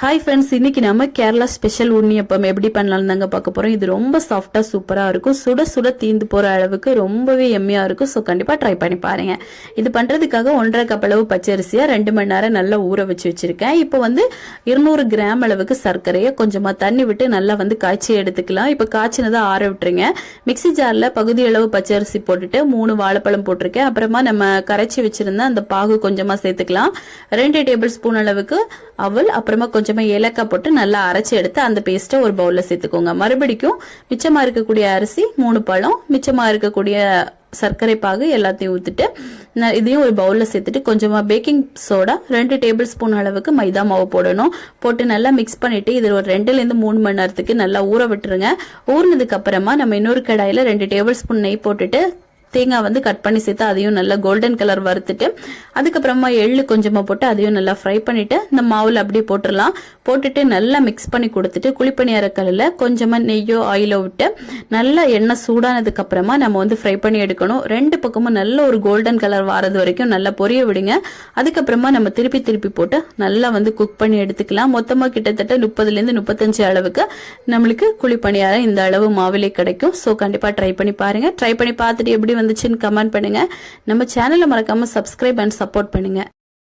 Hi friends, இன்னைக்கு நம்ம Kerala special unniyappam எப்படி பண்ணலாம்னு தாங்க பார்க்க போறோம். இது ரொம்ப சாஃப்டா சூப்பரா இருக்கும். சுட சுட தீந்து போற அளவுக்கு ரொம்பவே எம்மியா இருக்கும். ஸோ கண்டிப்பா ட்ரை பண்ணி பாருங்க. இது பண்றதுக்காக 1.5 கப் அளவு பச்சரிசியா 2 மணி நேரம் நல்லா ஊற வச்சு வச்சிருக்கேன். இப்போ 200 கிராம் அளவுக்கு சர்க்கரையை கொஞ்சமா தண்ணி விட்டு நல்லா காய்ச்சி எடுத்துக்கலாம். இப்போ காய்ச்சினதை ஆற விட்டுருங்க. மிக்சி ஜார்ல பகுதி அளவு பச்சரிசி போட்டுட்டு 3 வாழைப்பழம் போட்டிருக்கேன். அப்புறமா நம்ம கரைச்சி வச்சிருந்த அந்த பாகு கொஞ்சமா சேர்த்துக்கலாம். 2 டேபிள் ஸ்பூன் அளவுக்கு அவல், அப்புறமா கொஞ்சமா ஏலக்காய் போட்டு நல்லா அரைச்சி எடுத்து அந்த பேஸ்ட்டை ஒரு பவுல்ல சேர்த்துக்கோங்க. மறுபடிக்கும் மிச்சமா இருக்கக்கூடிய அரிசி 3 பழம், மிச்சமா இருக்கக்கூடிய சர்க்கரை பாகு எல்லாத்தையும் ஊத்திட்டு இதையும் ஒரு பவுல்ல சேர்த்துட்டு கொஞ்சமா பேக்கிங் சோடா 2 டேபிள் ஸ்பூன் அளவுக்கு மைதா மாவு போடணும். போட்டு நல்லா மிக்ஸ் பண்ணிட்டு இது ஒரு 2 ல இருந்து 3 மணி நேரத்துக்கு நல்லா ஊற விட்டுருங்க. ஊறினதுக்கு அப்புறமா நம்ம இன்னொரு கடாயில 2 டேபிள் ஸ்பூன் நெய் போட்டுட்டு தேங்காய் கட் பண்ணி சேர்த்து அதையும் நல்லா கோல்டன் கலர் வறுத்துட்டு அதுக்கப்புறமா எள்ளு கொஞ்சமா போட்டு அதையும் நல்லா ஃப்ரை பண்ணிட்டு இந்த மாவுல அப்படியே போட்டுடலாம். போட்டுட்டு நல்லா மிக்ஸ் பண்ணி கொடுத்துட்டு குழிப்பணியார கல்லுல கொஞ்சமா நெய்யோ ஆயிலோ விட்டு நல்லா எண்ணெய் சூடானதுக்கு அப்புறமா நம்ம ஃப்ரை பண்ணி எடுக்கணும். 2 பக்கமும் நல்ல ஒரு கோல்டன் கலர் வாரது வரைக்கும் நல்லா பொரிய விடுங்க. அதுக்கப்புறமா நம்ம திருப்பி போட்டு நல்லா குக் பண்ணி எடுத்துக்கலாம். மொத்தமா கிட்டத்தட்ட 30ல இருந்து 35 அளவுக்கு நம்மளுக்கு குழிப்பணியாரம் இந்த அளவு மாவிலே கிடைக்கும். சோ கண்டிப்பா ட்ரை பண்ணி பாருங்க. ட்ரை பண்ணி பார்த்துட்டு எப்படி வந்துச்சுன்னு கமெண்ட் பண்ணுங்க. நம்ம சேனலை மறக்காம சப்ஸ்கிரைப் அண்ட் சப்போர்ட் பண்ணுங்க.